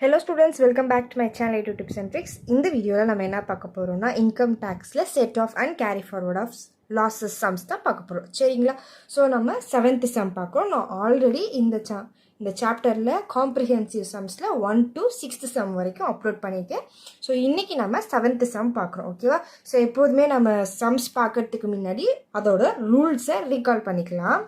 Hello students, welcome back to my channel A2 Tips and Tricks. In the video, we will talk about income tax set off and carry forward of losses sums. So, we will 7th sum. Already in the chapter comprehensive sums 1 to 6th sum upload பண்ணிருக்கேன். So இன்னைக்கு நம்ம 7th sum பார்க்கறோம். ஓகேவா? So எப்போதுமே நம்ம sums பார்க்கிறதுக்கு முன்னாடி அதோட ரூல்ஸை ரீகால் பண்ணிக்கலாம்.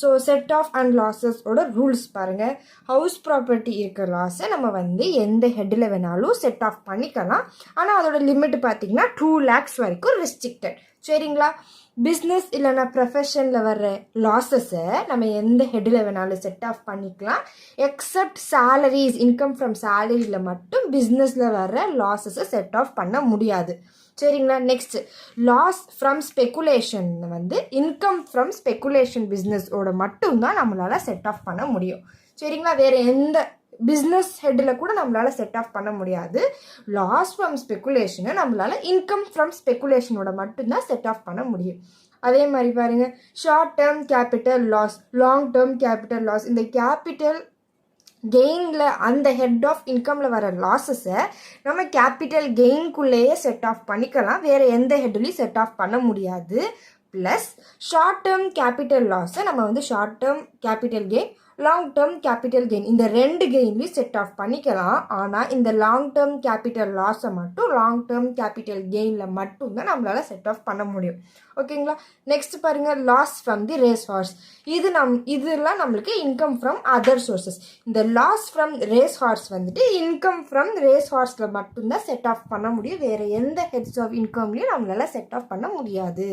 So set off and losses ஓட ரூல்ஸ் பாருங்க. ஹவுஸ் ப்ராப்பர்ட்டி இருக்க லாஸை நம்ம எந்த ஹெட்ல வேணாலும் செட் ஆஃப் பண்ணிக்கலாம். ஆனா அதோட லிமிட் பாத்தீங்கன்னா 2 lakhs வரைக்கும் ரெஸ்ட்ரிக்டட். சரிங்களா? பிஸ்னஸ் இல்லைனா ப்ரொஃபஷனில் வர்ற லாஸஸை நம்ம எந்த ஹெட்டில் வேணாலும் செட் ஆஃப் பண்ணிக்கலாம். எக்ஸப்ட் சேலரிஸ், இன்கம் ஃப்ரம் சேலரியில் மட்டும் பிஸ்னஸில் வர்ற லாஸஸை செட் ஆஃப் பண்ண முடியாது. சரிங்களா? Next, loss from speculation income from speculation பிஸ்னஸோட மட்டும்தான் நம்மளால் செட் ஆஃப் பண்ண முடியும். சரிங்களா? வேறு எந்த பிஸ்னஸ் ஹெட்டில் கூட நம்மளால் செட் ஆஃப் பண்ண முடியாது. லாஸ் ஃப்ரம் ஸ்பெகுலேஷனை நம்மளால் இன்கம் ஃப்ரம் ஸ்பெகுலேஷனோட மட்டும்தான் செட் ஆஃப் பண்ண முடியும். அதே மாதிரி பாருங்கள், short term capital loss, long term capital loss, இந்த கேபிட்டல் கெயினில் அந்த ஹெட் ஆஃப் இன்கமில் வர லாஸஸை நம்ம கேபிட்டல் கெயின்குள்ளேயே செட் ஆஃப் பண்ணிக்கலாம். வேறு எந்த ஹெட்லையும் செட் ஆஃப் பண்ண முடியாது. ப்ளஸ் ஷார்ட் டேர்ம் கேபிட்டல் லாஸை நம்ம short term capital gain, long term capital gain இந்த ரெண்டு கெயின்லையும் செட் ஆஃப் பண்ணிக்கலாம். ஆனால் இந்த லாங் டேர்ம் கேபிட்டல் லாஸை மட்டும் லாங் டேர்ம் கேபிட்டல் கெயினில் மட்டும்தான் நம்மளால் செட் ஆஃப் பண்ண முடியும். ஓகேங்களா? நெக்ஸ்ட் பாருங்கள், loss from the race horse. இதெல்லாம் நம்மளுக்கு இன்கம் ஃப்ரம் அதர் சோர்சஸ். இந்த loss from race horse income from race ஹார்ஸில் மட்டும்தான் செட் ஆஃப் பண்ண முடியும். வேறு எந்த ஹெட்ஸ் ஆஃப் இன்கம்லையும் நம்மளால் செட் ஆஃப் பண்ண முடியாது.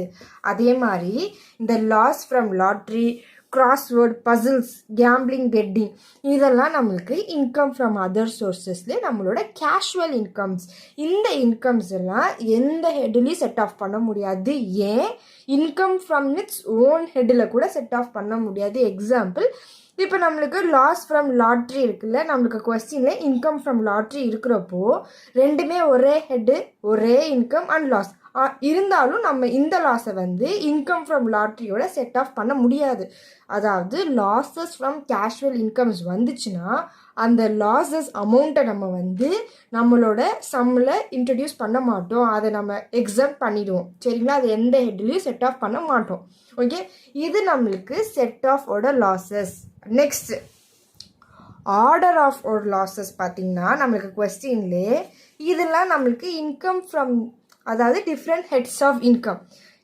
அதே மாதிரி இந்த loss from lottery, crossword, puzzles, gambling, betting இதெல்லாம் நம்மளுக்கு இன்கம் ஃப்ரம் அதர் சோர்ஸஸ்லேயே நம்மளோட கேஷுவல் இன்கம்ஸ். இந்த இன்கம்ஸ் எல்லாம் எந்த ஹெட்லையும் செட் ஆஃப் பண்ண முடியாது. ஏன்? இன்கம் ஃப்ரம் இட்ஸ் ஓன் ஹெட்டில் கூட செட் ஆஃப் பண்ண முடியாது. எக்ஸாம்பிள், இப்போ நம்மளுக்கு லாஸ் ஃப்ரம் லாட்ரி இருக்குல்ல, நம்மளுக்கு கொஸ்டினில் இன்கம் ஃப்ரம் லாட்ரி இருக்கிறப்போ ரெண்டுமே ஒரே ஹெட்டு, ஒரே இன்கம் அண்ட் லாஸ் இருந்தாலும் நம்ம இந்த லாஸை இன்கம் ஃப்ரம் லாட்ரியோட செட் ஆஃப் பண்ண முடியாது. அதாவது லாஸஸ் ஃப்ரம் கேஷுவல் இன்கம்ஸ் வந்துச்சுன்னா அந்த லாஸஸ் அமௌண்ட்டை நம்ம நம்மளோட சம்மில் இன்ட்ரடியூஸ் பண்ண மாட்டோம். அதை நம்ம எக்ஸம்ட் பண்ணிடுவோம். சரிங்களா? அது எந்த ஹெட்லையும் செட் ஆஃப் பண்ண மாட்டோம். ஓகே, இது நம்மளுக்கு செட் ஆஃப் ஓட லாஸஸ். நெக்ஸ்ட், ஆர்டர் ஆஃப் ஓட லாஸஸ் பார்த்தீங்கன்னா நம்மளுக்கு கொஸ்டின்லே இதெல்லாம் நம்மளுக்கு இன்கம் ஃப்ரம், அதாவது different heads of income.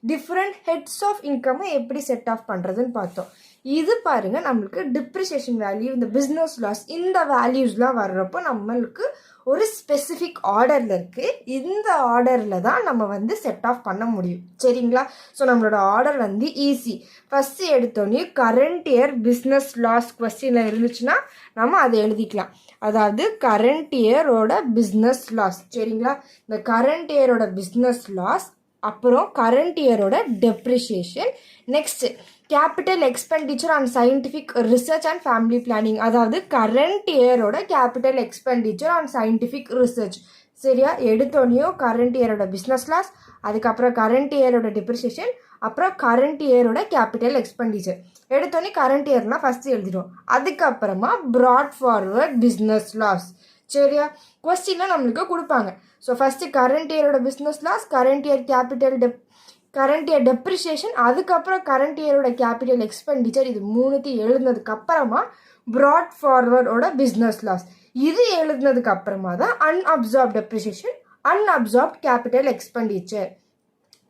Different heads of இன்கம்மை எப்படி செட் ஆஃப் பண்ணுறதுன்னு பார்த்தோம். இது பாருங்கள், நம்மளுக்கு டிப்ரிசியேஷன் வேல்யூ, இந்த பிஸ்னஸ் லாஸ், இந்த வேல்யூஸ்லாம் வர்றப்போ நம்மளுக்கு ஒரு ஸ்பெசிஃபிக் ஆர்டரில் இருக்குது. இந்த ஆர்டரில் தான் நம்ம செட் ஆஃப் பண்ண முடியும். சரிங்களா? ஸோ நம்மளோட ஆர்டர் ஈஸி. ஃபஸ்ட்டு எடுத்தோடனே கரண்ட் இயர் பிஸ்னஸ் லாஸ் கொஸ்டினில் இருந்துச்சுன்னா நம்ம அதை எழுதிக்கலாம். அதாவது கரண்ட் இயரோட பிஸ்னஸ் லாஸ். சரிங்களா? இந்த கரண்ட் இயரோட பிஸ்னஸ் லாஸ், அப்புறம் கரண்ட் இயரோட depreciation. Next, capital expenditure on scientific research and family planning. அதாவது கரண்ட் இயரோட capital expenditure on scientific research. சரியா? எடுத்தோடனையும் கரண்ட் இயரோட பிஸ்னஸ் லாஸ், அதுக்கப்புறம் கரண்ட் இயரோட டெப்ரிசியேஷன், அப்புறம் கரண்ட் இயரோட கேபிட்டல் எக்ஸ்பெண்டிச்சர். எடுத்தோடனே கரண்ட் இயர்னால் ஃபஸ்ட்டு எழுதிடும். அதுக்கப்புறமா ப்ராட் ஃபார்வர்ட் பிஸ்னஸ் லாஸ். சரியா? கொஸ்டின்லாம் நம்மளுக்கு கொடுப்பாங்க. ஸோ ஃபஸ்ட்டு கரண்ட் இயரோட business loss, current year current year depreciation, அதுக்கப்புறம் கரண்ட் இயரோட கேபிட்டல் எக்ஸ்பெண்டிச்சர். இது மூணுத்தையும் எழுதுனதுக்கு அப்புறமா ப்ராட் ஃபார்வர்டோட பிஸ்னஸ் லாஸ். இது எழுதுனதுக்கு அப்புறமா தான் unabsorb depreciation, unabsorb capital expenditure.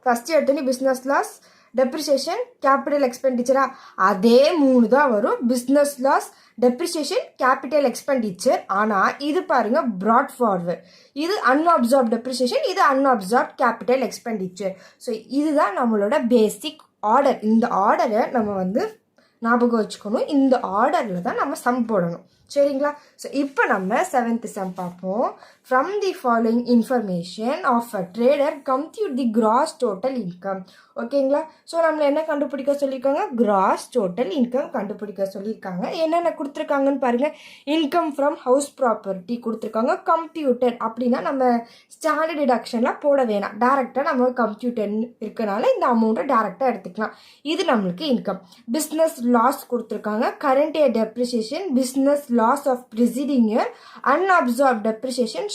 First எடுத்தோன்னே பிஸ்னஸ் லாஸ், டெப்ரிசியேஷன், கேபிட்டல் எக்ஸ்பெண்டிச்சரா, அதே மூணு தான் வரும். Business loss, depreciation, capital expenditure. ஆனால் இது பாருங்க ப்ராட் ஃபார்வர்ட், இது அன்அப்சார்ப் டெப்ரிசியேஷன், இது அன்அப்சார்ப் கேபிட்டல் எக்ஸ்பெண்டிச்சர். ஸோ இதுதான் நம்மளோட பேசிக் ஆர்டர். இந்த ஆர்டரை நம்ம ஞாபகம் வச்சுக்கணும். இந்த ஆர்டரில் தான் நம்ம சம் போடணும். சரிங்களா? ஸோ இப்போ நம்ம 7th சம் பார்ப்போம். From the following information of a trader compute the gross total income. ஓகேங்களா? ஸோ நம்மளை என்ன கண்டுபிடிக்க சொல்லியிருக்காங்க? கிராஸ் டோட்டல் இன்கம் கண்டுபிடிக்க சொல்லியிருக்காங்க. என்னென்ன கொடுத்துருக்காங்கன்னு பாருங்கள். இன்கம் ஃப்ரம் ஹவுஸ் ப்ராப்பர்ட்டி கொடுத்துருக்காங்க. கம்ப்யூட்டட் அப்படின்னா நம்ம ஸ்டாண்டர்ட் டிடக்ஷன்லாம் போட வேணாம், டேரெக்டாக நம்ம கம்ப்யூட்டர் இருக்கனால இந்த அமௌண்ட்டை டேரெக்டாக எடுத்துக்கலாம். இது நம்மளுக்கு இன்கம். பிஸ்னஸ் லாஸ் கொடுத்துருக்காங்க. Current year depreciation, business loss of preceding year, unabsorb depreciation,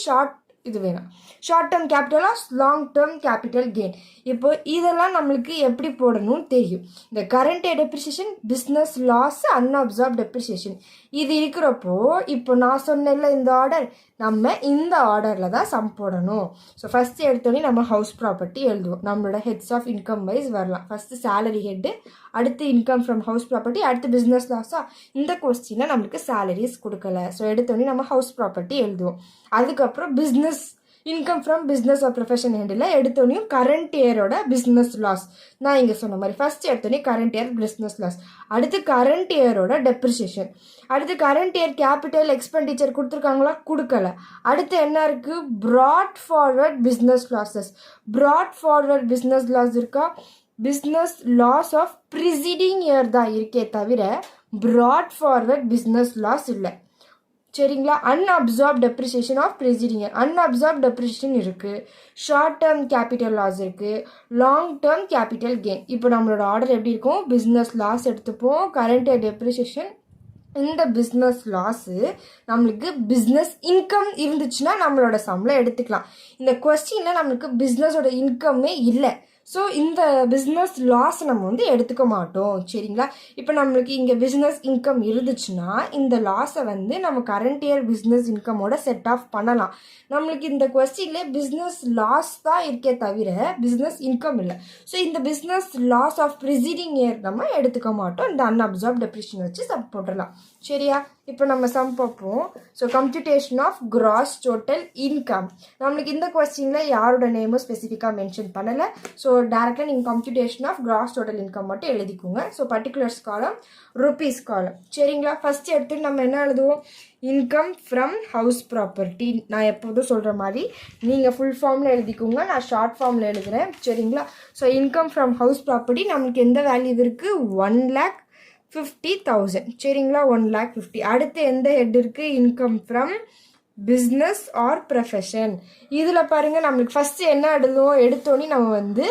இது வேணும், short term capital loss, long term capital gain. இப்போ இதெல்லாம் நம்மளுக்கு எப்படி போடணும்னு தெரியும். இந்த current year depreciation, business loss, unabsorb depreciation இது இருக்கிறப்போ இப்போ நான் சொன்னேன்ல இந்த ஆர்டர், நம்ம இந்த ஆர்டரில் தான் சம் போடணும். ஸோ ஃபஸ்ட்டு எடுத்தோடனே நம்ம ஹவுஸ் ப்ராப்பர்ட்டி எழுதுவோம். நம்மளோட ஹெட்ஸ் ஆஃப் இன்கம் வைஸ் வரலாம். ஃபஸ்ட்டு சேலரி ஹெட்டு, அடுத்து இன்கம் ஃப்ரம் ஹவுஸ் ப்ராப்பர்ட்டி, அடுத்து பிஸ்னஸ் லாஸா. இந்த கொஸ்டினில் நம்மளுக்கு சேலரிஸ் கொடுக்கல. ஸோ எடுத்தோடனே நம்ம ஹவுஸ் ப்ராப்பர்ட்டி எழுதுவோம். அதுக்கப்புறம் business income from business or profession ஹெண்டில் எடுத்தோடனையும் கரண்ட் இயரோட பிஸ்னஸ் லாஸ். நான் இங்கே சொன்ன மாதிரி ஃபஸ்ட்டு எடுத்தோடனே கரண்ட் இயர் பிஸ்னஸ் லாஸ், அடுத்து கரண்ட் இயரோட டெப்ரிசியேஷன், அடுத்து கரண்ட் இயர் கேபிட்டல் எக்ஸ்பெண்டிச்சர் கொடுத்துருக்காங்களா, கொடுக்கல. அடுத்து என்ன இருக்குது, brought forward business losses. Brought forward business loss இருக்கா, business loss of preceding year தான் இருக்கே தவிர ப்ராட் ஃபார்வர்ட் பிஸ்னஸ் லாஸ் இல்லை. சரிங்களா. Unabsorb depreciation of preceding year, unabsorb depreciation இருக்குது. ஷார்ட் டேர்ம் கேபிட்டல் லாஸ் இருக்குது, லாங் டேர்ம் கேபிட்டல் கெயின். இப்போ நம்மளோட ஆர்டர் எப்படி இருக்கும், பிஸ்னஸ் லாஸ் எடுத்துப்போம், கரண்ட் இயர் டெப்ரிசியேஷன். இந்த பிஸ்னஸ் லாஸு நம்மளுக்கு பிஸ்னஸ் இன்கம் இருந்துச்சுன்னா நம்மளோட சம்பளம் எடுத்துக்கலாம். இந்த கொஸ்டினில் நம்மளுக்கு பிஸ்னஸோட இன்கம்மே இல்லை. ஸோ இந்த பிஸ்னஸ் லாஸ் நம்ம வந்து எடுத்துக்க மாட்டோம். சரிங்களா. இப்போ நம்மளுக்கு இங்கே பிஸ்னஸ் இன்கம் இருந்துச்சுன்னா இந்த லாஸை வந்து நம்ம கரண்ட் இயர் பிஸ்னஸ் இன்கமோட செட் ஆஃப் பண்ணலாம். நம்மளுக்கு இந்த கொஸ்டின்லேயே பிஸ்னஸ் லாஸ் தான் இருக்கே தவிர பிஸ்னஸ் இன்கம் இல்லை. ஸோ இந்த business loss of preceding year நம்ம எடுத்துக்க மாட்டோம். இந்த அன்அப்சார்ப் டெப்ரிசியேஷன் வச்சு சம் போட்டுடலாம். சரியா. இப்போ நம்ம சம் பார்ப்போம். So computation of gross total income. நம்மளுக்கு இந்த கொஸ்டினில் யாரோட நேமும் ஸ்பெசிஃபிக்காக மென்ஷன் பண்ணலை. ஸோ டேரெக்டாக நீங்கள் computation of gross total income மட்டும் எழுதிக்கோங்க. ஸோ பர்டிகுலர்ஸ் காலம், ருபீஸ் காலம். சரிங்களா. ஃபஸ்ட்டு எடுத்துட்டு நம்ம என்ன எழுதுவோம், இன்கம் ஃப்ரம் ஹவுஸ் ப்ராப்பர்ட்டி. நான் எப்போதும் சொல்கிற மாதிரி நீங்கள் ஃபுல் ஃபார்மில் எழுதிக்கோங்க, நான் ஷார்ட் ஃபார்மில் எழுதுகிறேன். சரிங்களா. So income from house property நம்மளுக்கு எந்த வேல்யூ இருக்குது, 1,50,000. சரிங்களா. 1,50,000. அடுத்து எந்த ஹெட் இருக்குது, income from business or profession. இதில் பாருங்கள் நம்மளுக்கு ஃபஸ்ட்டு என்ன எழுதுவோம், எடுத்தோன்னே நம்ம வந்து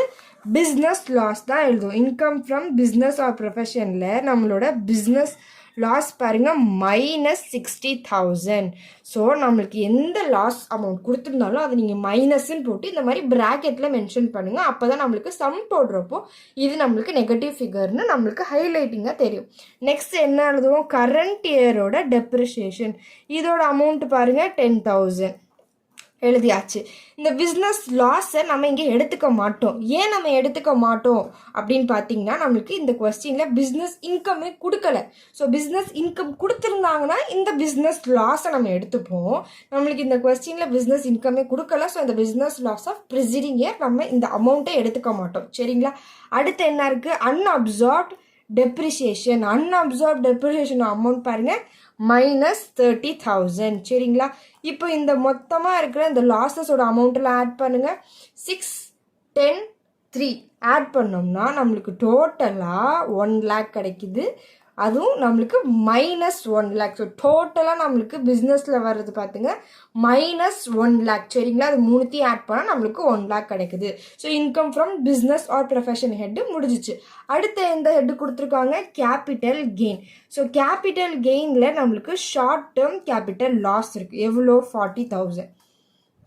பிஸ்னஸ் லாஸ் தான் எழுதுவோம். இன்கம் ஃப்ரம் பிஸ்னஸ் ஆர் ப்ரொஃபஷனில் நம்மளோட பிஸ்னஸ் லாஸ் பாருங்கள் -60,000. ஸோ நம்மளுக்கு எந்த லாஸ் அமௌண்ட் கொடுத்துருந்தாலும் அதை நீங்கள் மைனஸ்ன்னு போட்டு இந்த மாதிரி ப்ராக்கெட்டில் மென்ஷன் பண்ணுங்கள். அப்போ தான் நம்மளுக்கு சம் போடுறப்போ இது நம்மளுக்கு நெகட்டிவ் ஃபிகர்னு நம்மளுக்கு ஹைலைட்டிங்காக தெரியும். நெக்ஸ்ட் என்ன எழுதுவோம், கரண்ட் இயரோட டெப்ரிசியேஷன். இதோட அமௌண்ட் பாருங்கள் 10,000 எழுதியாச்சு. இந்த பிஸ்னஸ் லாஸை நம்ம இங்கே எடுத்துக்க மாட்டோம். ஏன் நம்ம எடுத்துக்க மாட்டோம் அப்படின்னு பார்த்தீங்கன்னா நம்மளுக்கு இந்த கொஸ்டினில் பிஸ்னஸ் இன்கமே கொடுக்கல. ஸோ பிஸ்னஸ் இன்கம் கொடுத்துருந்தாங்கன்னா இந்த பிஸ்னஸ் லாஸை நம்ம எடுத்துப்போம். நம்மளுக்கு இந்த கொஸ்டினில் பிஸ்னஸ் இன்கமே கொடுக்கல. ஸோ இந்த business loss of preceding year நம்ம இந்த அமௌண்ட்டை எடுத்துக்க மாட்டோம். சரிங்களா. அடுத்து என்ன இருக்குது, unabsorbed depreciation. Unabsorbed depreciation amount பாருங்கள் -30,000. சரிங்களா. இப்போ இந்த மொத்தமாக இருக்கிற இந்த லாஸஸோட அமௌண்ட்டெல்லாம் ஆட் பண்ணுங்கள். 6, 10, 3 ஆட் பண்ணோம்னா நம்மளுக்கு டோட்டலாக 1 lakh கிடைக்குது. அதுவும் நம்மளுக்கு -1 lakh. ஸோ டோட்டலாக நம்மளுக்கு பிஸ்னஸில் வர்றது பார்த்துங்க -1 lakh. சரிங்களா. அது மூணுத்தையும் ஆட் பண்ணால் நம்மளுக்கு 1 lakh கிடைக்குது. So income from business or profession head முடிஞ்சிச்சு. அடுத்த எந்த ஹெட்டு கொடுத்துருக்காங்க, கேபிட்டல் கெயின். ஸோ கேபிட்டல் கெயினில் நம்மளுக்கு ஷார்ட் டேர்ம் கேபிட்டல் லாஸ் இருக்குது. எவ்வளோ, 40,000.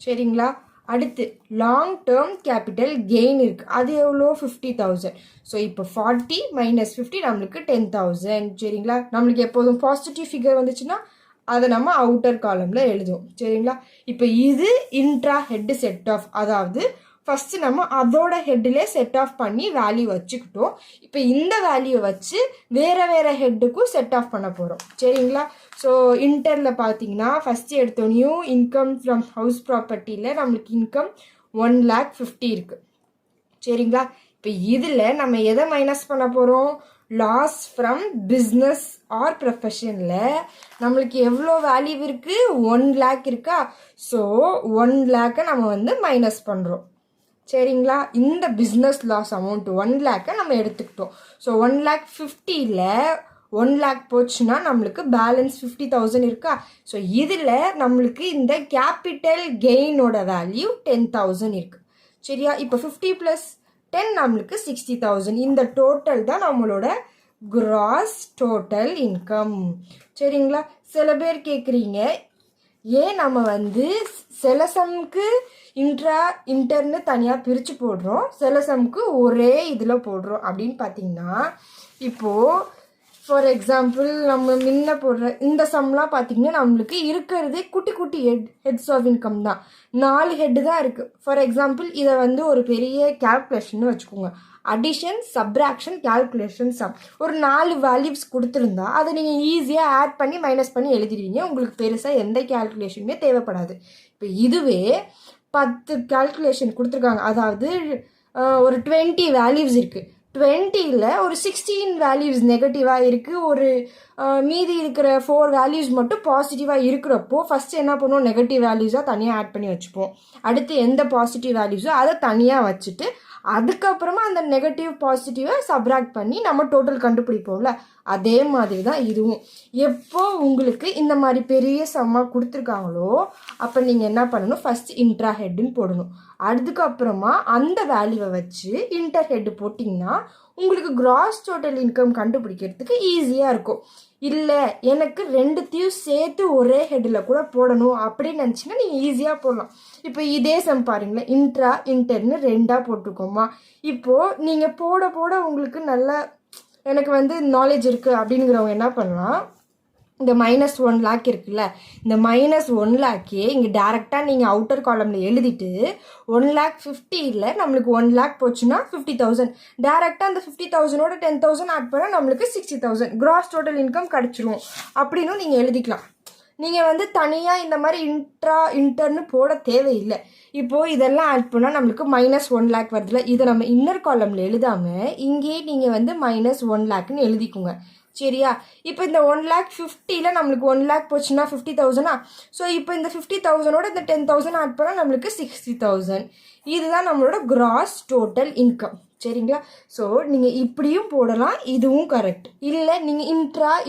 சரிங்களா. அடுத்து லாங் டேர்ம் கேபிட்டல் கெயின் இருக்குது. அது எவ்வளோ, 50,000. ஸோ இப்போ 40 - 50 நம்மளுக்கு 10,000. சரிங்களா. நம்மளுக்கு எப்போதும் பாசிட்டிவ் ஃபிகர் வந்துச்சுன்னா அதை நம்ம அவுட்டர் காலமில் எழுதுவோம். சரிங்களா. இப்போ இது இன்ட்ரா ஹெட்டு செட் ஆஃப், அதாவது ஃபஸ்ட்டு நம்ம அதோட ஹெட்டிலே செட் ஆஃப் பண்ணி வேல்யூ வச்சுக்கிட்டோம். இப்போ இந்த வேல்யூவை வச்சு வேறு ஹெட்டுக்கும் செட் ஆஃப் பண்ண போகிறோம். சரிங்களா. ஸோ இன்டரில் பார்த்தீங்கன்னா ஃபஸ்ட்டு எடுத்தோன்னையும் இன்கம் ஃப்ரம் ஹவுஸ் ப்ராப்பர்ட்டியில் நம்மளுக்கு இன்கம் 1,50,000 இருக்குது. சரிங்களா. இப்போ இதில் நம்ம எதை மைனஸ் பண்ண போகிறோம், லாஸ் ஃப்ரம் பிஸ்னஸ் ஆர் ப்ரொஃபஷனில் நம்மளுக்கு எவ்வளோ வேல்யூ இருக்குது, 1 lakh இருக்கா. ஸோ 1 lakh நம்ம வந்து மைனஸ் பண்ணுறோம். சரிங்களா. இந்த பிஸ்னஸ் லாஸ் அமௌண்ட் 1 lakh நம்ம எடுத்துக்கிட்டோம். ஸோ 1,50,000ல் 1 lakh போச்சுன்னா நம்மளுக்கு பேலன்ஸ் 50,000 இருக்கா. ஸோ இதில் நம்மளுக்கு இந்த கேபிட்டல் கெயினோட வேல்யூ 10,000 இருக்குது. சரியா. இப்போ 50 + 10 நம்மளுக்கு 60,000. இந்த டோட்டல் தான் நம்மளோட கிராஸ் டோட்டல் இன்கம். சரிங்களா. சில பேர் கேட்குறீங்க ஏன் நம்ம வந்து சில சம்க்கு இன்டர்னு தனியாக பிரித்து போடுறோம், சில சம்க்கு ஒரே இதில் போடுறோம் அப்படின்னு பார்த்தீங்கன்னா, இப்போது ஃபார் எக்ஸாம்பிள் நம்ம முன்ன போடுற இந்த சம்லாம் பார்த்தீங்கன்னா நம்மளுக்கு இருக்கிறதே குட்டி குட்டி ஹெட்ஸ் ஆஃப் இன்கம் தான், 4 ஹெட்டு தான் இருக்குது. ஃபார் எக்ஸாம்பிள் இதை வந்து ஒரு பெரிய கேல்குலேஷன் வச்சுக்கோங்க, அடிஷன் சப்ராக்ஷன் கேல்குலேஷன் சம். ஒரு 4 வேல்யூஸ் கொடுத்துருந்தா அதை நீங்கள் ஈஸியாக ஆட் பண்ணி மைனஸ் பண்ணி எழுதிடுவீங்க, உங்களுக்கு பெருசாக எந்த கேல்குலேஷனுமே தேவைப்படாது. இப்போ இதுவே 10 கேல்குலேஷன் கொடுத்துருக்காங்க, அதாவது ஒரு 20 வேல்யூஸ் இருக்குது, 20ல் ஒரு 16 வேல்யூஸ் நெகட்டிவாக இருக்குது, ஒரு மீதி இருக்கிற 4 வேல்யூஸ் மட்டும் பாசிட்டிவாக இருக்கிறப்போ ஃபஸ்ட்டு என்ன பண்ணுவோம், நெகட்டிவ் வேல்யூஸாக தனியாக ஆட் பண்ணி வச்சுப்போம். அடுத்து எந்த பாசிட்டிவ் வேல்யூஸோ அதை தனியாக வச்சுட்டு அதுக்கப்புறமா அந்த நெகட்டிவ் பாசிட்டிவை சப்ராக்ட் பண்ணி நம்ம டோட்டல் கண்டுபிடிப்போம்ல, அதே மாதிரி தான் இதுவும். எப்போ உங்களுக்கு இந்த மாதிரி பெரிய சம்மாக கொடுத்துருக்காங்களோ அப்போ நீங்கள் என்ன பண்ணணும், ஃபஸ்ட்டு இன்ட்ரா ஹெட்டுன்னு போடணும். அதுக்கப்புறமா அந்த வேல்யூவை வச்சு இன்டர் ஹெட்டு போட்டிங்கன்னா உங்களுக்கு கிராஸ் டோட்டல் இன்கம் கண்டுபிடிக்கிறதுக்கு ஈஸியாக இருக்கும். இல்லை எனக்கு ரெண்டுத்தையும் சேர்த்து ஒரே ஹெட்டில் கூட போடணும் அப்படின்னு நினச்சிங்கன்னா நீங்கள் ஈஸியாக போடலாம். இப்போ இதே சம் பாருங்களேன், இன்ட்ரா இன்டர்னு 2ஆக போட்டிருக்கோமா. இப்போது நீங்கள் போட போட உங்களுக்கு நல்ல எனக்கு வந்து நாலேஜ் இருக்குது அப்படிங்கிறவங்க என்ன பண்ணலாம், இந்த -1 லேக் இருக்குல்ல, இந்த -1 லேக்கே இங்கே டேரெக்டாக நீங்கள் அவுட்டர் காலமில் எழுதிட்டு 1,50,000 நம்மளுக்கு 1 லேக் போச்சுன்னா 50,000, டேரெக்டாக அந்த 50,000ஓட 10,000 ஆட் பண்ணால் நம்மளுக்கு 60,000 கிராஸ் டோட்டல் இன்கம் கிடச்சிரும் அப்படின்னு நீங்கள் எழுதிக்கலாம். நீங்கள் வந்து தனியாக இந்த மாதிரி இன்டர்னு போட தேவையில்லை. இப்போது இதெல்லாம் ஆட் பண்ணால் நம்மளுக்கு -1 லேக் வருதுல, இதை நம்ம இன்னர் காலமில் எழுதாமல் இங்கேயே நீங்கள் வந்து -1 லேக்னு எழுதிக்கோங்க, சரியா. இப்போ இந்த 1,50,000 நம்மளுக்கு 1 லேக் போச்சுன்னா 50,000. ஸோ இப்போ இந்த 50,000ஓட இந்த 10,000 ஆட் பண்ணால் நம்மளுக்கு 60,000. இதுதான் நம்மளோட கிராஸ் டோட்டல் இன்கம், சரிங்களா. ஸோ நீங்கள் இப்படியும் போடலாம், இதுவும் கரெக்ட். இல்லை நீங்கள்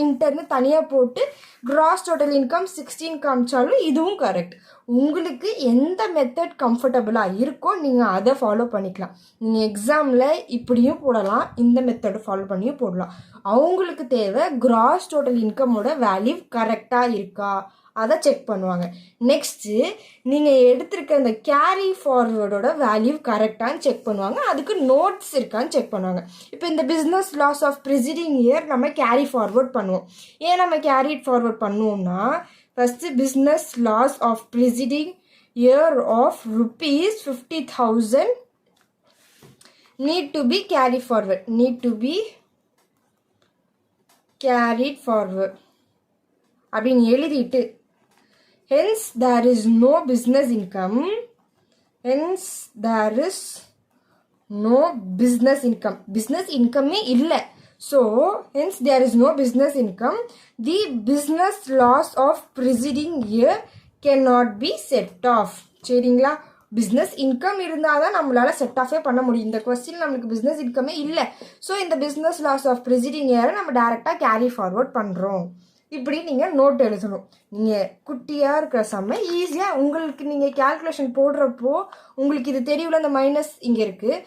இன்டர்னு தனியாக போட்டு கிராஸ் டோட்டல் இன்கம் 16 காமிச்சாலும் இதுவும் கரெக்ட். உங்களுக்கு எந்த மெத்தட் கம்ஃபர்டபுளாக இருக்கோ நீங்கள் அதை ஃபாலோ பண்ணிக்கலாம். நீங்கள் எக்ஸாமில் இப்படியும் போடலாம், இந்த மெத்தடை ஃபாலோ பண்ணியும் போடலாம். அவங்களுக்கு தேவை கிராஸ் டோட்டல் இன்கமோட வேல்யூ கரெக்டாக இருக்கா அதை செக் பண்ணுவாங்க. நெக்ஸ்ட்டு நீங்கள் எடுத்திருக்க அந்த கேரி ஃபார்வர்டோட வேல்யூ கரெக்டானு செக் பண்ணுவாங்க, அதுக்கு நோட்ஸ் இருக்கான்னு செக் பண்ணுவாங்க. இப்போ இந்த business loss of preceding year நம்ம கேரி ஃபார்வர்ட் பண்ணுவோம். ஏன் நம்ம கேரி ஃபார்வர்ட் பண்ணுவோம்னா, first business loss of preceding year of ₹50,000 need to be carried forward அப்படின்னு எழுதிட்டு hence there is no business income, business income இல்லை. So hence there is no business income, the business loss of preceding year cannot be set off, சரிங்களா. Business income இருந்தால் தான் நம்மளால் set ஆஃபே பண்ண முடியும். இந்த கொஸ்டின் நம்மளுக்கு பிஸ்னஸ் இன்கமே இல்லை. ஸோ இந்த பிஸ்னஸ் லாஸ் ஆஃப் ப்ரிசிடிங் இயரை நம்ம டேரெக்டாக கேரி ஃபார்வர்ட் பண்ணுறோம். இப்படி நீங்கள் நோட் எழுதணும். நீங்கள் குட்டியாக இருக்கிற சமயம் ஈஸியாக உங்களுக்கு நீங்கள் கேல்குலேஷன் போடுறப்போ உங்களுக்கு இது தெரியல, இந்த மைனஸ் இங்கே இருக்குது.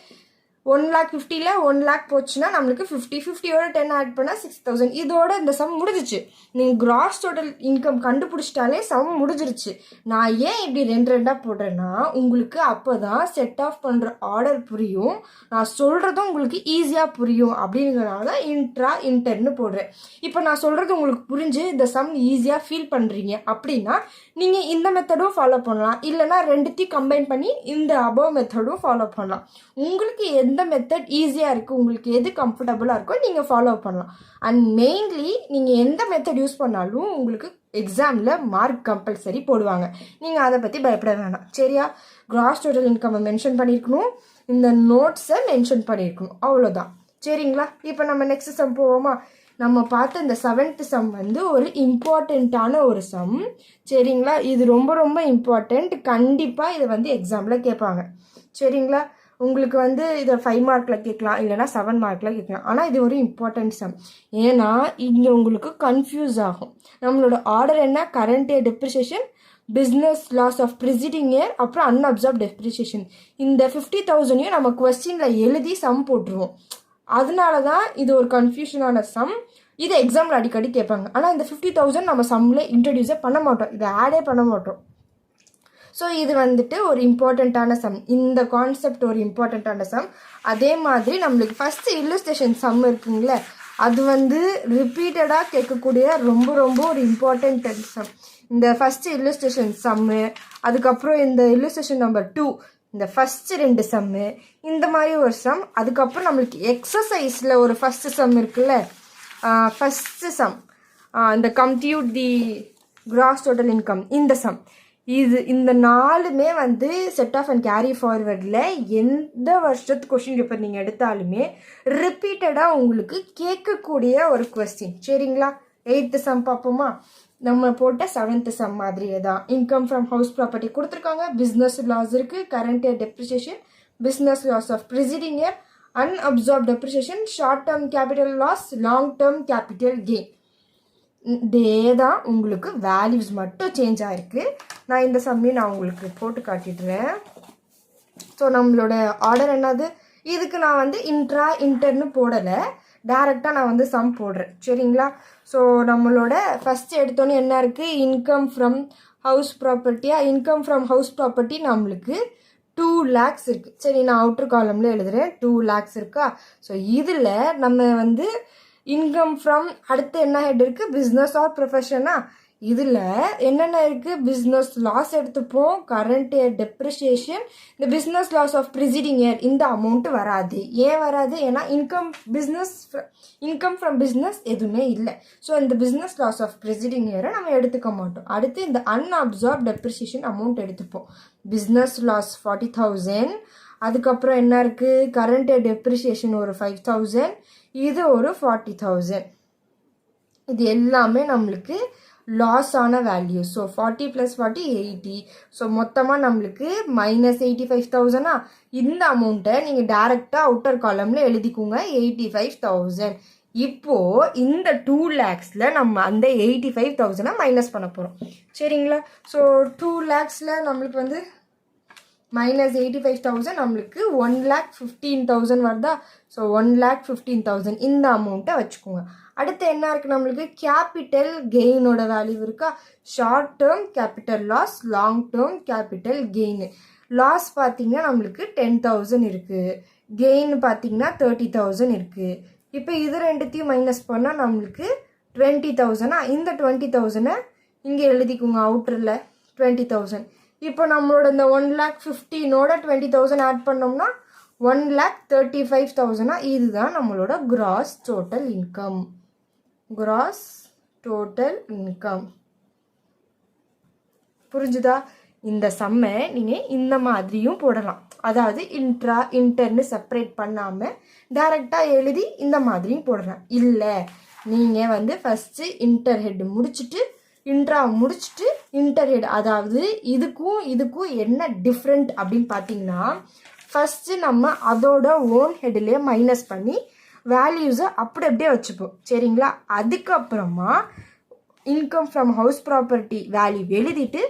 1,50,000 1 லேக் போச்சுன்னா நம்மளுக்கு 50ஓட 10 ஆட் பண்ணால் 6,000. இதோட இந்த சம் முடிஞ்சிச்சு. நீங்கள் கிராஸ் டோட்டல் இன்கம் கண்டுபிடிச்சிட்டாலே சம் முடிஞ்சிருச்சு. நான் ஏன் இப்படி 2 போடுறேன்னா உங்களுக்கு அப்போ தான் செட் ஆஃப் பண்ணுற ஆர்டர் புரியும், நான் சொல்கிறதும் உங்களுக்கு ஈஸியாக புரியும் அப்படிங்கிறனால தான் இன்டர்னு போடுறேன். இப்போ நான் சொல்கிறது உங்களுக்கு புரிஞ்சு இந்த சம் ஈஸியாக ஃபீல் பண்ணுறீங்க அப்படின்னா நீங்கள் இந்த மெத்தடும் ஃபாலோ பண்ணலாம், இல்லைனா 2த்தையும் கம்பைன் பண்ணி இந்த அபவ் மெத்தடும் ஃபாலோ பண்ணலாம். உங்களுக்கு எந்த மெத்தட் ஈஸியாக இருக்குது, உங்களுக்கு எது கம்ஃபர்டபுளாக இருக்கோ நீங்கள் ஃபாலோ பண்ணலாம். அண்ட் மெயின்லி நீங்கள் எந்த மெத்தட் யூஸ் பண்ணாலும் உங்களுக்கு எக்ஸாமில் மார்க் கம்பல்சரி போடுவாங்க, நீங்கள் அதை பற்றி பயப்பட வேணாம், சரியா. கிராஸ் டோட்டல் இன்கம் மென்ஷன் பண்ணியிருக்கணும், இந்த நோட்ஸை மென்ஷன் பண்ணியிருக்கணும், அவ்வளோதான், சரிங்களா. இப்போ நம்ம நெக்ஸ்ட் சம் போவோமா. நம்ம பார்த்த இந்த 7th சம் வந்து ஒரு இம்பார்ட்டண்ட்டான ஒரு சம், சரிங்களா. இது ரொம்ப ரொம்ப இம்பார்ட்டண்ட், கண்டிப்பாக இதை வந்து எக்ஸாமில் கேட்பாங்க, சரிங்களா. உங்களுக்கு வந்து இதை 5 மார்க்கில் கேட்கலாம், இல்லைனா 7 மார்க்கில் கேட்கலாம். ஆனால் இது ஒரு இம்பார்ட்டன்ட் சம். ஏன்னா இங்கே உங்களுக்கு கன்ஃபியூஸ் ஆகும். நம்மளோட ஆர்டர் என்ன, current year depreciation, business loss of preceding year, அப்புறம் அன்அப்சர்வ்ட் டெப்ரிசியேஷன். இந்த 50,000ஐயும் நம்ம கொஸ்டினில் எழுதி சம் போட்டுருவோம். அதனால தான் இது ஒரு கன்ஃபியூஷனான சம். இது எக்ஸாம்பிள் அடிக்கடி கேட்பாங்க. ஆனால் இந்த 50,000 நம்ம சம்மில் இன்ட்ரடியூஸே பண்ண மாட்டோம், இதை ஆடே பண்ண மாட்டோம். ஸோ இது வந்துட்டு ஒரு இம்பார்ட்டண்ட்டான சம், இந்த கான்செப்ட் ஒரு இம்பார்ட்டண்ட்டான சம். அதே மாதிரி நம்மளுக்கு ஃபஸ்ட்டு இல்லுஸ்ட்ரேஷன் சம் இருக்குங்களே, அது வந்து ரிப்பீட்டடாக கேட்கக்கூடிய ரொம்ப ரொம்ப ஒரு இம்பார்ட்டண்ட் சம். இந்த ஃபஸ்ட்டு இல்லுஸ்ட்ரேஷன் சம்மு, அதுக்கப்புறம் இந்த இல்லுஸ்ட்ரேஷன் நம்பர் 2, இந்த ஃபஸ்ட்டு 2 சம்மு, இந்த மாதிரி ஒரு சம். அதுக்கப்புறம் நம்மளுக்கு எக்ஸசைஸில் ஒரு ஃபஸ்ட்டு சம் இருக்குல்ல, ஃபஸ்ட்டு சம், இந்த compute the gross total income, இந்த சம். இந்த 4மே வந்து செட் ஆஃப் அண்ட் கேரி ஃபார்வர்டில் எந்த வருஷத்து கொஸ்டின் பேப்பர் நீங்கள் எடுத்தாலுமே ரிப்பீட்டடாக உங்களுக்கு கேட்கக்கூடிய ஒரு கொஸ்டின். சரிங்களா? 8th சம் பார்ப்போமா? நம்ம போட்ட 7th சம் மாதிரியே தான். இன்கம் ஃப்ரம் ஹவுஸ் ப்ராப்பர்ட்டி கொடுத்துருக்காங்க, பிஸ்னஸ் லாஸ் இருக்குது, current year depreciation, business loss of preceding year, unabsorb depreciation, short term capital loss, long term capital gain. இதே தான் உங்களுக்கு வேல்யூஸ் மட்டும் சேஞ்ச் ஆகிருக்கு. நான் இந்த சம்மையும் நான் உங்களுக்கு போட்டு காட்டிடுறேன். ஸோ நம்மளோட ஆர்டர் என்னது, இதுக்கு நான் வந்து இன்டர்னு போடலை, டைரெக்டாக நான் வந்து சம் போடுறேன். சரிங்களா? ஸோ நம்மளோட ஃபஸ்ட்டு எடுத்தோன்னே என்ன இருக்குது, இன்கம் ஃப்ரம் ஹவுஸ் ப்ராப்பர்ட்டியாக, இன்கம் ஃப்ரம் ஹவுஸ் ப்ராப்பர்ட்டி நம்மளுக்கு 2 lakhs இருக்குது. சரி, நான் அவுட்டர் காலமில் எழுதுகிறேன், 2 lakhs இருக்கா? ஸோ இதில் நம்ம வந்து இன்கம் ஃப்ரம் அடுத்து என்ன ஹெட் இருக்குது, பிஸ்னஸ் ஆர் ப்ரொஃபஷனா. இதில் என்னென்ன இருக்குது, பிஸ்னஸ் லாஸ் எடுத்துப்போம், கரண்ட் இயர் டெப்ரிசியேஷன், இந்த business loss of preceding year இந்த அமௌண்ட்டு வராது. ஏன் வராது? ஏன்னா இன்கம் ஃப்ரம் பிஸ்னஸ் எதுவுமே இல்லை. ஸோ இந்த பிஸ்னஸ் லாஸ் ஆஃப் ப்ரிசீடிங் இயரை நம்ம எடுத்துக்க மாட்டோம். அடுத்து இந்த அன்அப்சார்ப் டெப்ரிசியேஷன் அமௌண்ட் எடுத்துப்போம். பிஸ்னஸ் லாஸ் 40,000, அதுக்கப்புறம் என்ன இருக்குது, கரண்ட் இயர் டெப்ரிசியேஷன் ஒரு 5,000, இது ஒரு 40,000. இது எல்லாமே நம்மளுக்கு லாஸ் ஆன வேல்யூ. ஸோ 40 + 40 80. ஸோ மொத்தமாக நம்மளுக்கு -85,000. இந்த அமௌண்ட்டை நீங்கள் டேரெக்டாக அவுட்டர் காலமில் எழுதிக்கோங்க, 85,000. இப்போது இந்த 2 lakhsல நம்ம அந்த 85,000 மைனஸ் பண்ண போகிறோம். சரிங்களா? ஸோ 2 lakhsல நம்மளுக்கு வந்து -85,000 நம்மளுக்கு 1,15,000 வருதா? ஸோ 1,15,000 இந்த அமௌண்ட்டை வச்சுக்கோங்க. அடுத்து என்ன இருக்குது, நம்மளுக்கு கேபிட்டல் கெயினோட வேல்யூ இருக்கா? Short term capital loss, long term capital gain. Loss பார்த்தீங்கன்னா நம்மளுக்கு 10,000 இருக்குது, கெயின் பார்த்தீங்கன்னா 30,000 இருக்குது. இப்போ இது ரெண்டுத்தையும் மைனஸ் பண்ணால் நம்மளுக்கு 20,000. இந்த 20,000 இங்கே எழுதிக்கோங்க, அவுட்டரில் 20,000. இப்போ நம்மளோட இந்த 1,15,000 20,000 ஆட் பண்ணோம்னா 1,35,000. இதுதான் நம்மளோட cross total income. Cross total income புரிஞ்சுதா? இந்த சம்மை நீங்கள் இந்த மாதிரியும் போடலாம், அதாவது இன்டர்னு செப்பரேட் பண்ணாமல் டைரெக்டாக எழுதி இந்த மாதிரியும் போடலாம். இல்லை, நீங்கள் வந்து ஃபஸ்ட்டு இன்டர் ஹெட் முடிச்சுட்டு இன்டர் ஹெட், அதாவது இதுக்கும் என்ன டிஃப்ரெண்ட் அப்படின்னு பார்த்தீங்கன்னா, ஃபஸ்ட்டு நம்ம அதோட ஓன் ஹெட்லேயே மைனஸ் பண்ணி வேல்யூஸை அப்படியே வச்சுப்போம். சரிங்களா? அதுக்கப்புறமா income from house property value எழுதிட்டு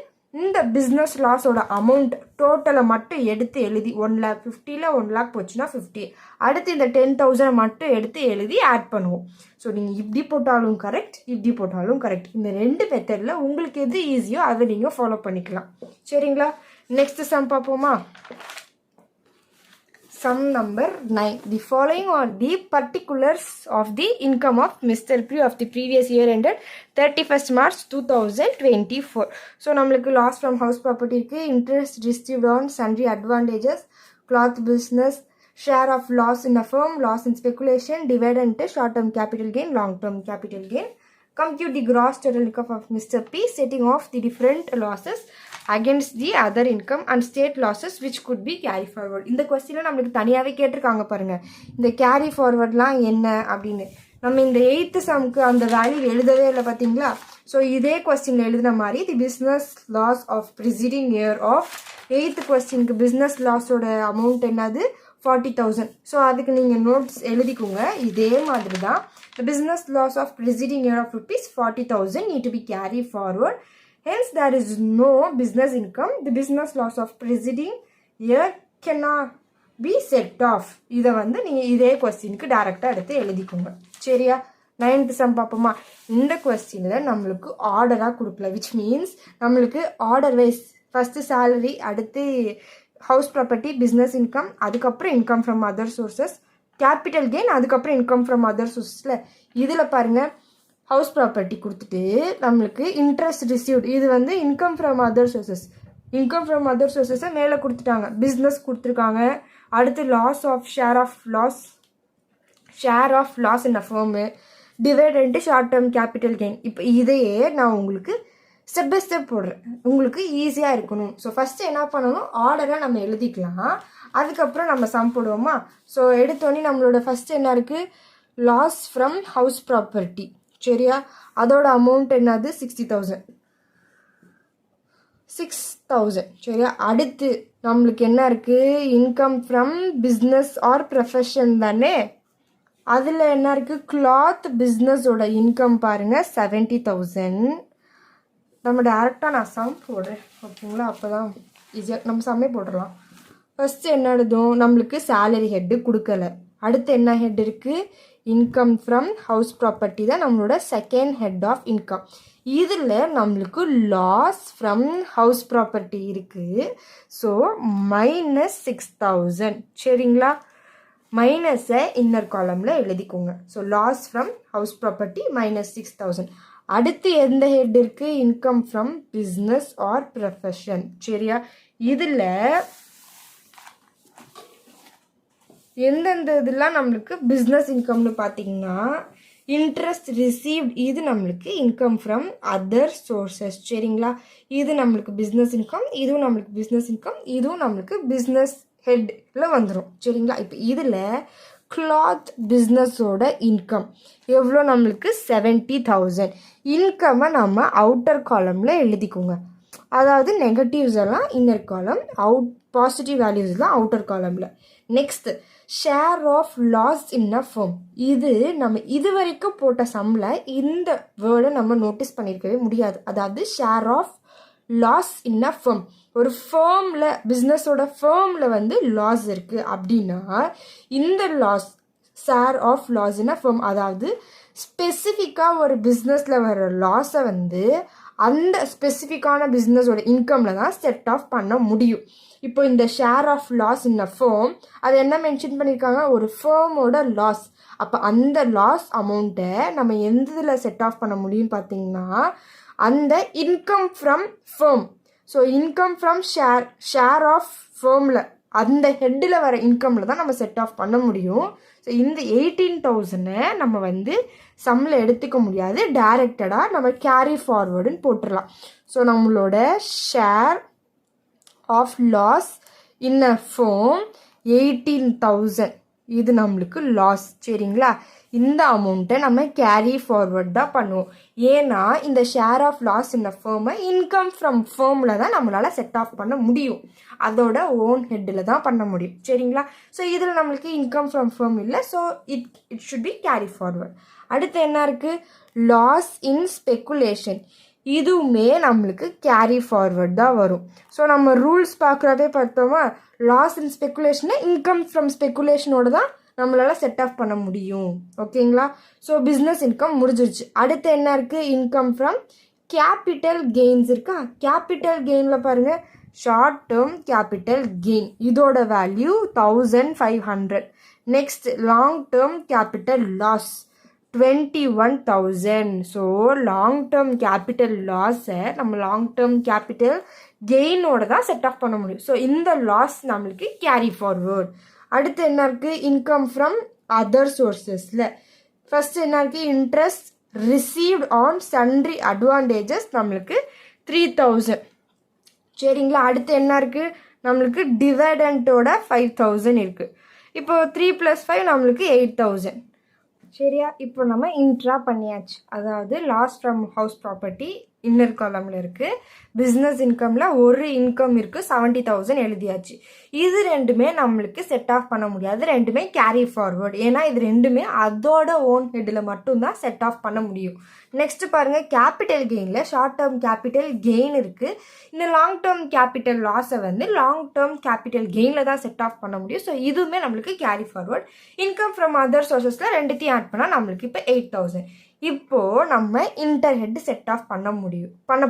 இந்த பிஸ்னஸ் லாஸோட அமௌண்ட் டோட்டலை மட்டும் எடுத்து எழுதி 1,50,000 1,00,000 போச்சுன்னா 50, அடுத்து இந்த 10,000 மட்டும் எடுத்து எழுதி ஆட் பண்ணுவோம். ஸோ நீங்கள் இப்படி போட்டாலும் கரெக்ட், இப்படி போட்டாலும் கரெக்ட். இந்த 2 மெத்தடில் உங்களுக்கு எது ஈஸியோ அதை நீங்கள் ஃபாலோ பண்ணிக்கலாம். சரிங்களா? நெக்ஸ்ட் சம் பார்ப்போமா? Sum number 9. The following are the particulars of the income of Mr. P of the previous year ended 31st March 2024. So, நம்மளுக்கு loss from house property இருக்கு, interest received on sundry advantages, cloth business, share of loss in a firm, loss in speculation, divided into short term capital gain, long term capital gain. Compute the gross total income of Mr. P, setting off the different losses against the other income and state losses which could be carry forward. இந்த கொஸ்டினில் நம்மளுக்கு தனியாகவே கேட்டிருக்காங்க பாருங்கள், இந்த carry ஃபார்வர்ட்லாம் என்ன அப்படின்னு. நம்ம இந்த 8th சம்க்கு அந்த வேல்யூ எழுதவே இல்லை பார்த்தீங்களா? ஸோ இதே கொஸ்டினில் எழுதின மாதிரி the business loss of preceding year of 8th கொஸ்டினுக்கு பிஸ்னஸ் லாஸோட அமௌண்ட் என்னது? 40,000. ஸோ அதுக்கு நீங்கள் நோட்ஸ் எழுதிக்கோங்க. இதே மாதிரி தான் the business loss of preceding year of rupees 40,000 need to be carried forward. Hence, there is no business income. The business loss of preceding year cannot be set off. இதை வந்து நீங்கள் இதே கொஸ்டினுக்கு டைரெக்டாக எடுத்து எழுதிக்கோங்க. சரியா? 9th சம் பார்ப்போமா. இந்த கொஸ்டினில் நம்மளுக்கு ஆர்டராக கொடுக்கல, விச் மீன்ஸ் நம்மளுக்கு ஆர்டர் வைஸ் ஃபஸ்ட்டு சேலரி, அடுத்து ஹவுஸ் ப்ராப்பர்ட்டி, பிஸ்னஸ் இன்கம், அதுக்கப்புறம் income from other sources, capital gain, அதுக்கப்புறம் இன்கம் ஃப்ரம் அதர் சோர்ஸஸில் இதில் பாருங்கள் ஹவுஸ் ப்ராப்பர்ட்டி கொடுத்துட்டு நம்மளுக்கு இன்ட்ரெஸ்ட் ரிசீவ்ட், இது வந்து income from other sources. Income from other சோர்ஸஸை மேலே கொடுத்துட்டாங்க, பிஸ்னஸ் கொடுத்துருக்காங்க. அடுத்து loss of share of loss in a firm, dividend short term capital gain. இப்போ இதையே நான் உங்களுக்கு ஸ்டெப் பை ஸ்டெப் போடுறேன், உங்களுக்கு ஈஸியாக இருக்கணும். ஸோ ஃபஸ்ட்டு என்ன பண்ணணும், ஆர்டராக நம்ம எழுதிக்கலாம், அதுக்கப்புறம் நம்ம சம் போடுவோமா. ஸோ எடுத்தோடனே நம்மளோட ஃபஸ்ட்டு என்ன இருக்குது, லாஸ் ஃப்ரம் ஹவுஸ் ப்ராப்பர்ட்டி. சரியா, அதோட அமௌண்ட் என்னது 60,000. சரியா, அடுத்து நம்மளுக்கு என்ன இருக்குது, income from business or profession தானே. அதில் என்ன இருக்குது, கிளாத் பிஸ்னஸோட இன்கம் பாருங்கள் 70,000. நம்ம டேரெக்டாக நான் சம் போடுறேன், ஓகேங்களா, அப்போ தான் ஈஸியாக நம்ம சம்மே போட்டுடலாம். ஃபஸ்ட்டு என்ன எழுதும், நம்மளுக்கு சேலரி ஹெட்டு கொடுக்கல. அடுத்து என்ன ஹெட் இருக்குது, இன்கம் ஃப்ரம் ஹவுஸ் ப்ராப்பர்ட்டி தான் நம்மளோட செகண்ட் ஹெட் ஆஃப் இன்கம். இதில் நம்மளுக்கு லாஸ் ஃப்ரம் ஹவுஸ் ப்ராப்பர்ட்டி இருக்குது. ஸோ -6,000. சரிங்களா, மைனஸை இன்னர் காலமில் எழுதிக்கோங்க. So loss from house property -6,000. அடுத்து எந்த ஹெட் இருக்குது, income from business or profession. சரியா, இதில் எந்தெந்த இதெல்லாம் நம்மளுக்கு பிஸ்னஸ் இன்கம்னு பார்த்தீங்கன்னா, இன்ட்ரெஸ்ட் ரிசீவ்ட் இது நம்மளுக்கு இன்கம் ஃப்ரம் அதர் சோர்சஸ். சரிங்களா, இது நம்மளுக்கு பிஸ்னஸ் இன்கம், இதுவும் நம்மளுக்கு பிஸ்னஸ் இன்கம், இதுவும் நம்மளுக்கு பிஸ்னஸ் ஹெட்டில் வந்துடும். சரிங்களா, இப்போ இதில் கிளாத் பிஸ்னஸோட இன்கம் எவ்வளோ, நம்மளுக்கு 70,000. இன்கம்மை நம்ம அவுட்டர் காலமில் எழுதிக்கோங்க, அதாவது நெகட்டிவ்ஸ் எல்லாம் இன்னர் காலம், பாசிட்டிவ் வேல்யூஸ்லாம் அவுட்டர் காலமில். Next share of loss in a firm. இது நம்ம இது வரைக்கும் போட்ட சம்மில் இந்த வேர்டை நம்ம நோட்டீஸ் பண்ணியிருக்கவே முடியாது. அதாவது share of loss in a firm, ஒரு ஃபேர்மில் பிஸ்னஸோட ஃபேர்மில் வந்து லாஸ் இருக்குது அப்படின்னா இந்த loss share of loss in a firm, அதாவது ஸ்பெசிஃபிக்காக ஒரு பிஸ்னஸில் வர லாஸை வந்து அந்த ஸ்பெசிஃபிக்கான பிஸ்னஸோட இன்கமில் தான் செட் ஆஃப் பண்ண முடியும். இப்போ இந்த share of loss in a firm, அது என்ன மென்ஷன் பண்ணியிருக்காங்க, ஒரு ஃபேர்மோட லாஸ். அப்போ அந்த லாஸ் அமௌண்ட்டை நம்ம எந்த இதில் செட் ஆஃப் பண்ண முடியும்னு பார்த்தீங்கன்னா, அந்த income from firm. So income from share of ஃபேர்மில் அந்த ஹெட்டில் வர இன்கமில் தான் நம்ம செட் ஆஃப் பண்ண முடியும். ஸோ இந்த 18,000 நம்ம வந்து சம்மில் எடுத்துக்க முடியாது, டைரக்டடாக நம்ம கேரி ஃபார்வர்டுன்னு போட்டுடலாம். ஸோ நம்மளோட share of loss in a firm 18,000, இது நம்மளுக்கு லாஸ். சரிங்களா, இந்த அமௌண்ட்டை நம்ம கேரி ஃபார்வர்ட் தான் பண்ணுவோம். ஏன்னா இந்த share of loss in a ஃபேர்மை இன்கம் ஃப்ரம் ஃபேர்மில் தான் நம்மளால் செட் ஆஃப் பண்ண முடியும், அதோட ஓன் ஹெட்டில் தான் பண்ண முடியும். சரிங்களா, ஸோ இதில் நம்மளுக்கு இன்கம் ஃப்ரம் ஃபேர்ம் இல்லை, so it should be carry forward. அடுத்து என்ன இருக்குது, லாஸ் இன் ஸ்பெக்குலேஷன். இதுவுமே நம்மளுக்கு கேரி ஃபார்வர்ட் தான் வரும். ஸோ நம்ம ரூல்ஸ் பார்க்குறதே பார்த்தோமா, லாஸ் இன் ஸ்பெக்குலேஷனை இன்கம் ஃப்ரம் ஸ்பெக்குலேஷனோட தான் நம்மளால் செட் ஆஃப் பண்ண முடியும். ஓகேங்களா, ஸோ பிஸ்னஸ் இன்கம் முடிஞ்சிருச்சு. அடுத்து என்ன இருக்குது, இன்கம் ஃப்ரம் கேபிட்டல் கெயின்ஸ் இருக்கா. கேபிட்டல் கெயினில் பாருங்கள், ஷார்ட் டேர்ம் கேபிட்டல் கெயின், இதோட value 1,500. Next long term capital loss 21,000. So long term capital லாஸை நம்ம லாங் டேர்ம் கேபிட்டல் கெயினோட தான் செட் ஆஃப் பண்ண முடியும். ஸோ இந்த லாஸ் நம்மளுக்கு கேரி ஃபார்வர்ட். அடுத்து என்ன இருக்குது, இன்கம் ஃப்ரம் அதர் சோர்ஸஸில் ஃபஸ்ட்டு என்ன இருக்குது, interest received on sundry advantages நம்மளுக்கு 3,000. சரிங்களா, அடுத்து என்ன இருக்குது, நம்மளுக்கு டிவைடண்ட்டோட 5,000 இருக்குது. இப்போ 3 + 5 நம்மளுக்கு 8,000. சரியா, இப்போ நம்ம இன்ட்ரா பண்ணியாச்சு. அதாவது loss from house property inner காலமில் இருக்குது, பிஸ்னஸ் இன்கமில் ஒரு இன்கம் இருக்குது 70,000 எழுதியாச்சு. இது ரெண்டுமே நம்மளுக்கு செட் ஆஃப் பண்ண முடியாது, ரெண்டுமே கேரி ஃபார்வர்ட். ஏன்னா இது ரெண்டுமே அதோட ஓன் ஹெட்டில் மட்டும்தான் செட் ஆஃப் பண்ண முடியும். நெக்ஸ்ட் பாருங்கள் கேபிட்டல் கெயினில் ஷார்ட் டேர்ம் கேபிட்டல் கெயின் இருக்குது. இந்த லாங் டேர்ம் கேபிட்டல் லாஸை வந்து லாங் டேர்ம் கேபிட்டல் கெயினில் தான் செட் ஆஃப் பண்ண முடியும். ஸோ இதுவுமே நம்மளுக்கு carry forward. Income from other சோர்சஸில் ரெண்டுத்தையும் ஆட் பண்ணால் நம்மளுக்கு இப்போ 8,000. இப்போது நம்ம இன்டர் ஹெட் செட் ஆஃப் பண்ண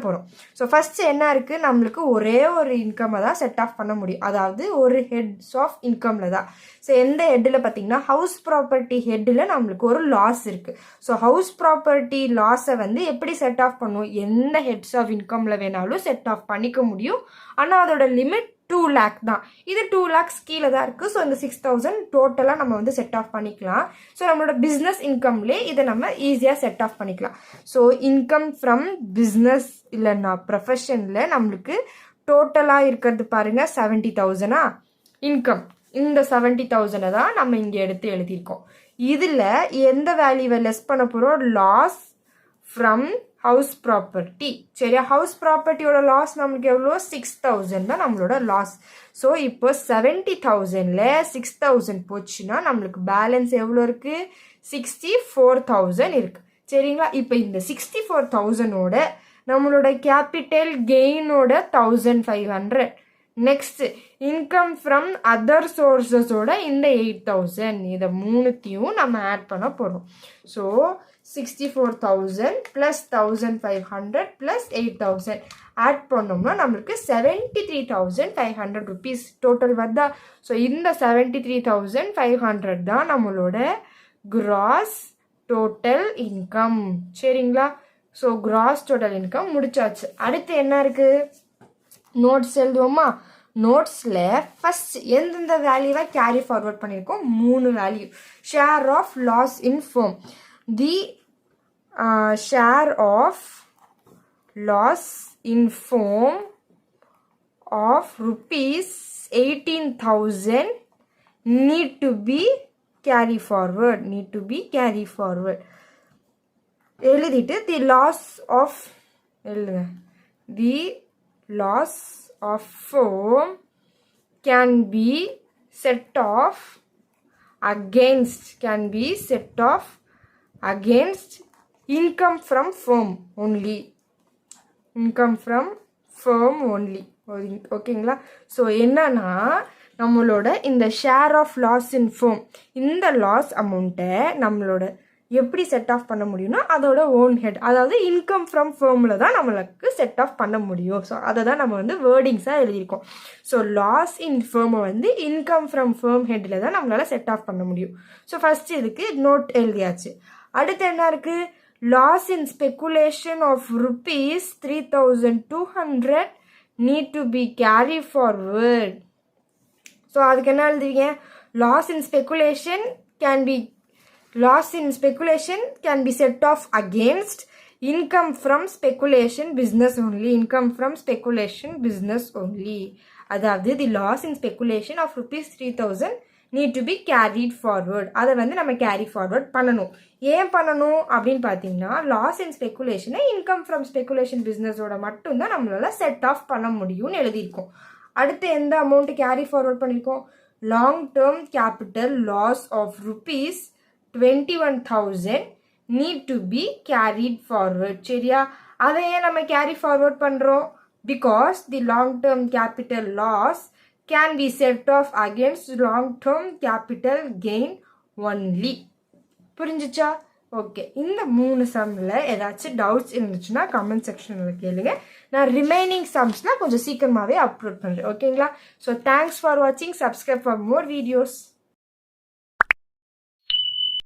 போகிறோம். ஸோ ஃபஸ்ட்டு என்ன இருக்குது, நம்மளுக்கு ஒரே ஒரு இன்கம்மை தான் செட் ஆஃப் பண்ண முடியும், அதாவது ஒரு ஹெட்ஸ் ஆஃப் இன்கமில் தான். ஸோ எந்த ஹெட்டில் பார்த்தீங்கன்னா ஹவுஸ் ப்ராப்பர்ட்டி ஹெட்டில் நம்மளுக்கு ஒரு லாஸ் இருக்குது. ஸோ ஹவுஸ் ப்ராப்பர்ட்டி லாஸை வந்து எப்படி செட் ஆஃப் பண்ணுவோம், எந்த ஹெட்ஸ் ஆஃப் இன்கமில் வேணாலும் செட் ஆஃப் பண்ணிக்க முடியும். ஆனால் அதோட லிமிட் 2 lakh தான். இது 2 lakhs கீழே தான் இருக்குது. ஸோ இந்த 6,000 டோட்டலாக நம்ம வந்து செட் ஆஃப் பண்ணிக்கலாம். ஸோ நம்மளோட பிஸ்னஸ் இன்கம்லேயே இதை நம்ம ஈஸியாக செட் ஆஃப் பண்ணிக்கலாம். ஸோ இன்கம் ஃப்ரம் பிஸ்னஸ் இல்லைன்னா ப்ரொஃபஷனில் நம்மளுக்கு டோட்டலாக இருக்கிறது பாருங்கள் 70,000 இன்கம். இந்த 70,000 தான் நம்ம இங்கே எடுத்து எழுதியிருக்கோம். இதில் எந்த வேல்யூவை லெஸ் பண்ண போகிறோம், லாஸ் ஃப்ரம் ஹவுஸ் ப்ராப்பர்ட்டி. சரியா, ஹவுஸ் ப்ராப்பர்ட்டியோட லாஸ் நம்மளுக்கு எவ்வளோ, 6,000 தான் நம்மளோட லாஸ். ஸோ இப்போ 70,000ல் 6,000 போச்சுன்னா நம்மளுக்கு பேலன்ஸ் எவ்வளோ இருக்குது, 64,000 இருக்குது. சரிங்களா, இப்போ இந்த 64,000ஓட நம்மளோட கேபிட்டல் கெயினோட 1,500. நெக்ஸ்ட் இன்கம் ஃப்ரம் அதர் சோர்ஸஸோட இந்த 8,000, இதை மூணுத்தையும் நம்ம ஆட் பண்ண போகிறோம். ஸோ 64,000 + 1,500 + 8,000 ஆட் பண்ணோம்னா நம்மளுக்கு 73,500 rupees டோட்டல் வருதா. ஸோ இந்த 73,500 தான் நம்மளோட கிராஸ் டோட்டல் இன்கம். சரிங்களா, ஸோ கிராஸ் டோட்டல் இன்கம் முடிச்சாச்சு. அடுத்து என்ன இருக்குது, நோட்ஸ் எழுதுவோமா. நோட்ஸில் ஃபஸ்ட் எந்தெந்த வேல்யூவை கேரி ஃபார்வர்ட் பண்ணியிருக்கோம், 3 value. Share of loss in firm, the share of loss in firm of ₹18,000 need to be carry forward. எழுதிட்டு தி லாஸ் ஆஃப் எழுதுங்க, தி loss of firm can be set off against income from firm only. ஓகேங்களா. So என்னன்னா நம்மளோட இந்த share of loss in firm, இந்த loss அமௌண்ட்டை நம்மளோட எப்படி செட் ஆஃப் பண்ண முடியும்னா அதோட ஓன் ஹெட், அதாவது இன்கம் ஃப்ரம் ஃபர்மில் தான் நம்மளுக்கு செட் ஆஃப் பண்ண முடியும். ஸோ அதை தான் நம்ம வந்து வேர்டிங்ஸாக எழுதியிருக்கோம். ஸோ லாஸ் இன் ஃபர்மை வந்து இன்கம் ஃப்ரம் ஃபர்ம் ஹெட்டில் தான் நம்மளால் செட் ஆஃப் பண்ண முடியும். ஸோ ஃபஸ்ட்டு இதுக்கு நோட் எழுதியாச்சு. அடுத்து என்ன இருக்குது, loss in speculation of ₹3,200 need to be carry forward. So அதுக்கு என்ன எழுதுவீங்க, loss in speculation can be set off against income from speculation business only. அதாவது the loss in speculation of ₹3,000 need to be carried forward. அதை வந்து நம்ம carry forward பண்ணணும். ஏன் பண்ணணும் அப்படின்னு பார்த்தீங்கன்னா, லாஸ் இன் ஸ்பெக்குலேஷனை இன்கம் ஃப்ரம் ஸ்பெக்குலேஷன் பிஸ்னஸோட மட்டும்தான் நம்மளால செட் ஆஃப் பண்ண முடியும்னு எழுதியிருக்கோம். அடுத்து எந்த அமௌண்ட்டு கேரி ஃபார்வர்ட் பண்ணியிருக்கோம், long term capital loss of ₹21,000 need to be carried forward. சரியா, அதை ஏன் நம்ம கேரி ஃபார்வர்ட் பண்ணுறோம், because the long term capital loss can be set off against long term capital gain only. புரிஞ்சிச்சா? Okay, இந்த 3 சம்மில் ஏதாச்சும் டவுட்ஸ் இருந்துச்சுன்னா கமெண்ட் செக்ஷனில் கேளுங்க. நான் ரிமைனிங் சம்ஸ்னால் கொஞ்சம் சீக்கிரமாகவே அப்லோட் பண்ணுறேன். ஓகேங்களா? ஸோ தேங்க்ஸ் ஃபார் வாட்சிங். Subscribe for more videos.